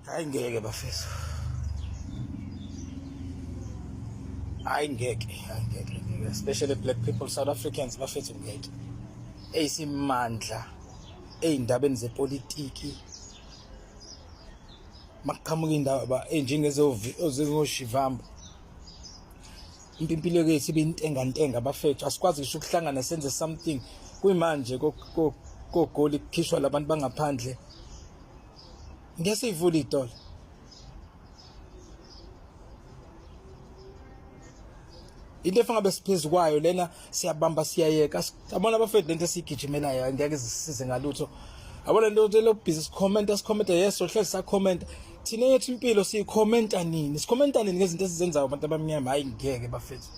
Hayi ngeke bafethu. Hayi ngeke, especially black people, South Africans bafethu ngeke. Eyisimandla eyindabeni zepolitiki. Makuqhamuka indaba enjengezoshivambu. Impilo yethu ibintenga bafethu, asikwazi ngisho ukuhlangana senze something kuyimanje kogoli kukhishwa labantu bangaphandle. Ngeke sivule idolo. Into efanga besiphezulu kwayo lena siyabamba siyayeka. Abona bafethu lento esigijimelayo angeke zisize ngalutho. Abona lento lo business commenta yes sohlezi sa comment. Thina yethu impilo siyikhomenta nini? Sikhomenta nini ngezinto esizenzayo abantu abamnyama? Hayi ngeke bafethu.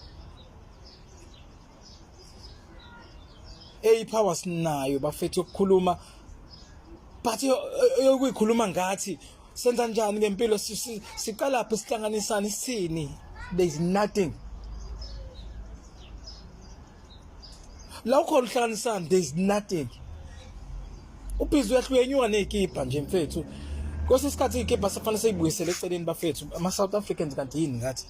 Power sinayo bafethu yokukhuluma. But yokuyikhuluma ngathi senza njani ngempilo siqala lapha sihlanganisana isini. There is nothing. La ukhona uhlanganisana there is nothing. Ubhizi uyahluyenyuka nezikipa nje mfethu. Kose isikhathi izikipa safanele siyibuyisele eceleni bafethu. Ama South Africans kanti yini ngathi?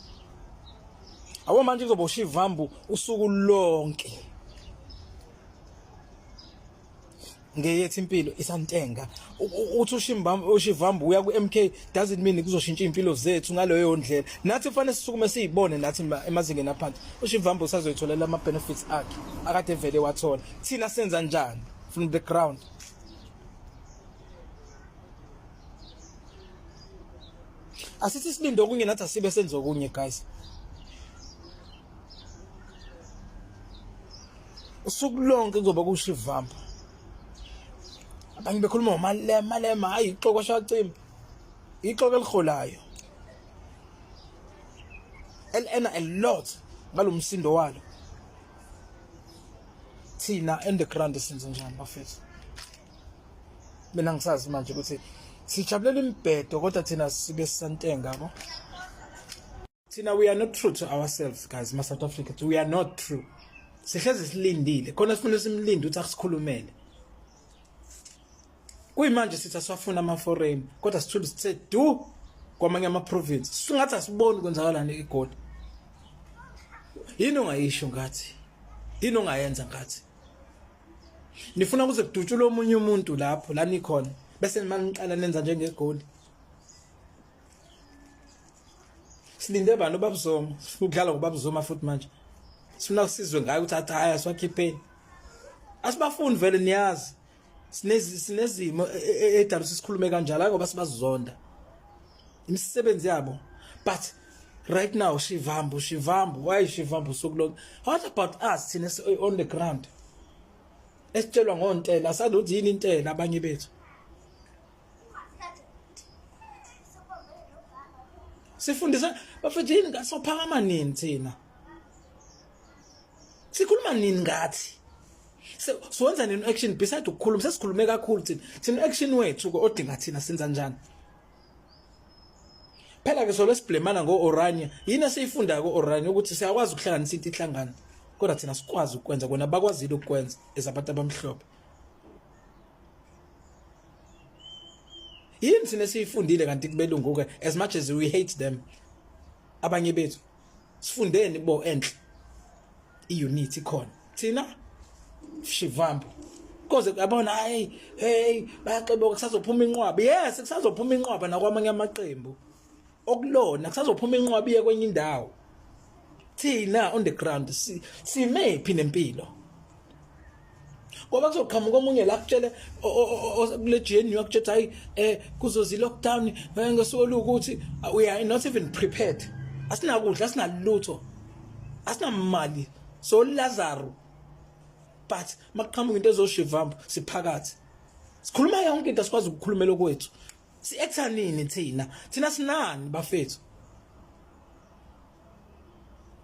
Awu manje kuzoba ushivambu usuku lonke. Ngeyethu impilo isantenga. Uthi ushivambu uya ku MK doesn't mean kuzoshintsha impilo zethu ngaloyo ndlela. Nathi kufanele sisukume siyibone nathi emazingeni aphansi. Ushivambu usazoyitholela ama benefits akhe akade vele wathola. Thina senza njani from the ground? Asithi silinde okunye nathi asibe senza okunye guys. Usuku lonke kuzoba kushivambu. Abanye bekhuluma malema hayi ixoko shacimba. Ixoko eliholayo. Elena a lot ngalomsindo walo. Thina underground senze njani bafethu? Mina ngisazi manje ukuthi sijabulela imibhedo kodwa thina sibe santenga yabo. Thina we are not true to ourselves guys, ma South Africans. We are not true. Sihlezi silindile. Khona sifuna simlinde uthi akusikhulumele. Kuyimanje sithi asifuna ama foreign kodwa sithule sithe du kwamanye ama province. Singathi asiboni kwenzakalani eGoli. Yini ongayisho ngathi? Yini ongayenza ngathi? Nifuna kuze kudutshule omunye umuntu lapho la nikhona bese maniqala nenza njengeGoli. Silinde bani babuzoma, ukudlala ngobabuzoma futhi manje. Sifuna usizwe ngayo ukuthi athi haya swakhipheni. Asibafuni vele niyazi. Sinezimo edalu sisikhulume kanjalo ngoba sibazonda. Imisebenzi yabo. But right now shivambu, why shivambu so long? What about us thina on the ground? Esitshelwa ngontela asaluthi yini intela abanye bethu. Sifundisa bafethu yini ngasophakama nini thina? Sikhuluma nini ngathi? So wenza nini action beside ukukhuluma sesikhulume kakhulu thina action wethu odinga thina senza njani? Phela ke solo siblemana ngoOrania yini esiyifunda koOrania ukuthi siyakwazi ukuhlanganisa into ihlangana kodwa thina sikwazi ukwenza kona bakwazile ukwenza ezabantu abamhlophe. Yini thina siyifundile kanti kubelungu ke as much as we hate them abanye bethu sifundeni bo enhle iunity khona thina shivambu koze yabona hey bayaxeboka kusazophuma inqwaba. Yes kusazophuma inqwaba nakwamanye amaqembu okulona kusazophuma inqwaba iye kwenye indawo. Thina on the ground simephi nempilo ngoba kuzoqhamuka omunye la kutshele kule GNU akutshela hayi kuzozi lockdown ngesuku ukuthi we are not even prepared. Asinakudla asinalutho asinamali so Lazaro. But makuqhamuka into ezoshivambu siphakathi. Sikhuluma yonke into asikwazi ukukhulumela kwethu. Si-acta nini thina sinani bafethu?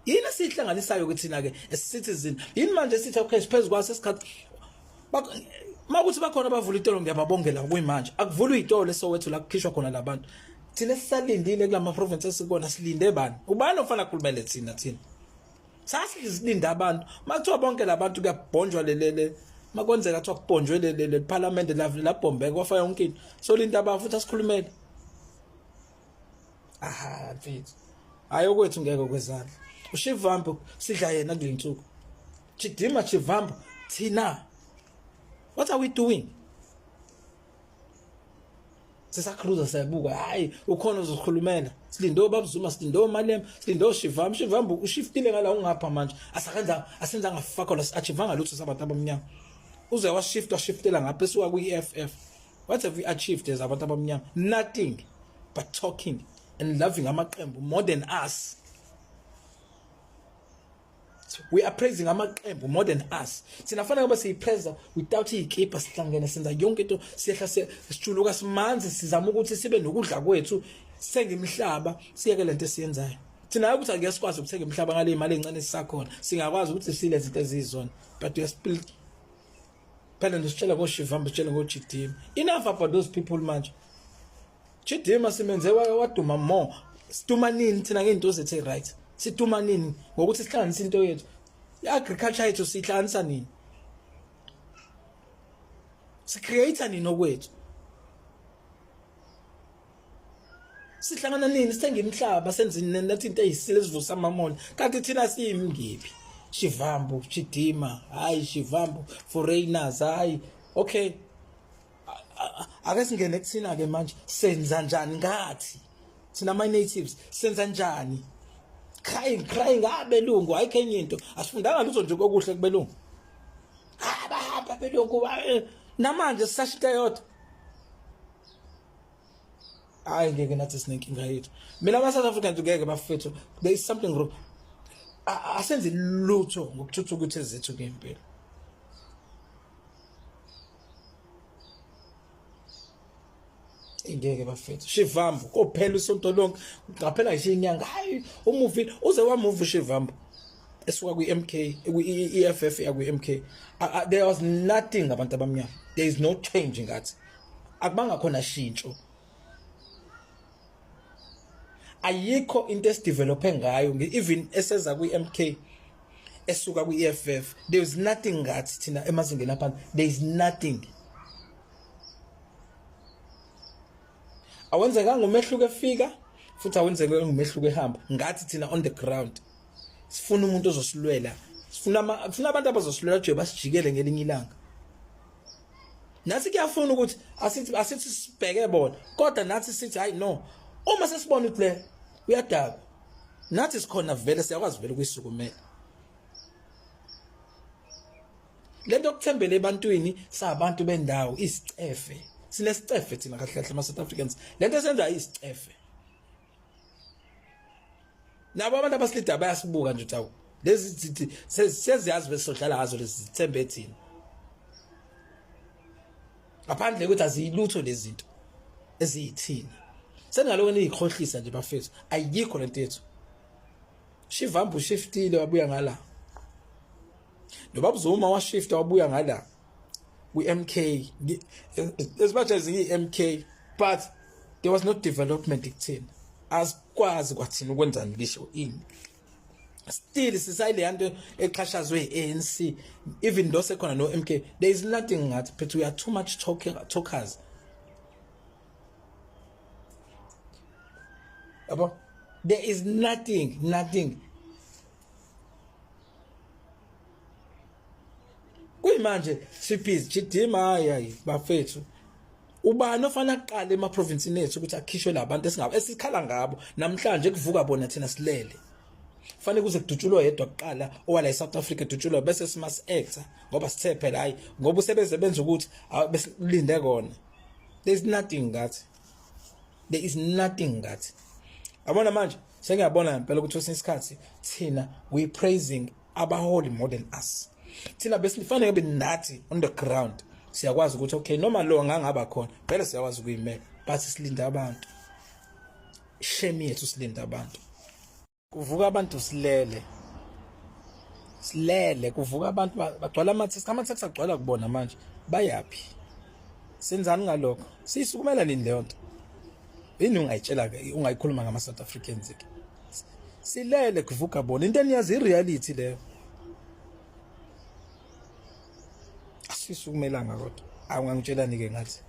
Yini sihlanganisayo ukuthi thina ke as citizen yini manje sithi okay siphezulu kwaso isikhathi makuthi bakhona abavula itolo ngiyababongela kuyimanje akuvula izitolo esowethu la kukhishwa khona labantu. Thina sisalindile kulama provinces sikona silinde bani? Ubani ofana ukukhulumela thina? Sasilinda abantu makuthiwa bonke labantu kuyabhonjwa lelele makwenzeka kuthiwa kubhonjwe le parliament la bombe kwafa yonke into so linda abafuthi asikhulumele aha mfethu ayokwethu ngeke kwezandla uShivambu sidla yena kule nsuku Chidima Shivambu thina what are we doing sisakruza siyabuka hayi ukhona uzokhulumela silindo babuzuma silindo Malema silindo Shivambu ushiftile ngala ungapha manje asenza ngafaka la achievanga lutho sabantu abamnyama uze washiftela ngapha esuka kwi-EFF. What have we achieved as abantu abamnyama? Nothing but talking and loving amaqembu more than us. We are praising amaqembu more than us. Sinafana ngoba siyipraise without ikhipha sihlangene senza yonke into siyehla sijuluka simanzi sizama ukuthi sibe nokudla kwethu sengimhlaba siyeke lento esiyenzayo. Thina ukuthi akuyasikwazi ukuthenga imhlaba ngale imali encane sisakhona. Singakwazi ukuthi sile izinto ezizona but we are still phela ndisitshela ngoShivambu sitshela ngoChidima. Enough about those people manje. Chidima simenze waduma more. Siduma nini thina ngeinto zethe right. Siduma nini ngokuthi sihlanganise into yethu. I-agriculture yethu sihlanganisa nini? Sicreate nini okwethu? Sihlangana nini sithenga imhlaba senze nathi into eyisile sivusa amamona. Kanti thina siyimngiphi? Shivambu, Chidima, hayi Shivambu, foreigners, hayi. Okay. Ake singene kuthina ke manje senza njani ngathi? Thina my natives senza njani? Crying abelungu ayikhenye into asifundanga lutho nje kokuhle kubelungu. Bahamba belungu namanje sisashita yodwa. Hayi ngeke nathi sinenkinga yethu. Mina ama South Africans ngeke bafethu. There is something wrong. Asenze lutho ngokuthuthuka ukuthi ezethu ngempela. Ingeke bafethu. Shivambu kophela usonto lonke ngaphela ngisho inyanga hayi umuvi uze wamuvi Shivambu esuka kwi-MK kwi-EFF ya kwi-MK. There was nothing abantu abamnyama. There is no change ngathi. Akubanga khona shintsho. Ayikho into esidevelope ngayo even eseza kwi-MK esuka kwi-EFF. There is nothing ngathi thina emazingeni apha. There is nothing. Awenzeka ngomehluko efika futhi awenzeka ngomehluko ehamba ngathi thina on the ground sifuna umuntu ozosilwela sifuna abantu abazosilwela nje basijikele ngelinye ilanga nathi kuyafuna ukuthi asithi sibheke bona kodwa nathi sithi hayi no uma sesibona ukuthi le uyadaba nathi sikhona vele siyakwazi vele ukuyisukumela lento okuthembele ebantwini sabantu bendawo isicefe sinesicefe thina kahle kahle ama South Africans lento esenza isicefe nabo abantu abasilida bayasibuka nje tawo lezi seziyazi besohlala ngazo lezi zithembe thina aphandle ukuthi aziyilutho lezi zinto eziyithina sengaloko niyikhohlisa nje bafethu ayikho lento yethu Shivambu shiftile wabuya ngala noBabuzuma washifta wabuya ngala we-MK as much as i-MK but there was no development ekuthina asikwazi kwathina ukwenzani ngisho ini still sisayile yanto eqhashazwe ANC even though sekhona no MK there is nothing ngathi but we are too much talkers abo there is nothing kuyimanje siphizi Chidima hayi bafethu ubani ofana aqala ema province nethu ukuthi akhishwe labantu esikhala ngabo namhlanje kuvuka bona thina silele fanele kuze kudutshulwe yedwa kuqala owala eSouth Africa dutshulwe bese simas actor ngoba sithe phela hayi ngoba usebenze benza ukuthi besilinde kona there is nothing ngathi abona manje sengiyabona impela ukuthi wesinsikhathi thina we praising abaholi more than us thina besifanele kube nathi on the ground siyakwazi ukuthi okay noma lo ngangaba khona phela siyakwazi ukuyimela but silinda abantu shame yethu silinda abantu kuvuka abantu silele kuvuka abantu bagcwala amatheksi agcwala kubona manje bayapi senzani ngalokho sisukumela nini leyo nto yini ungayitshela ungayikhuluma ngama South Africans ke silele kuvuka bona into eniyazi ireality leyo asisukumelanga kodwa awungangitshelani ke ngathi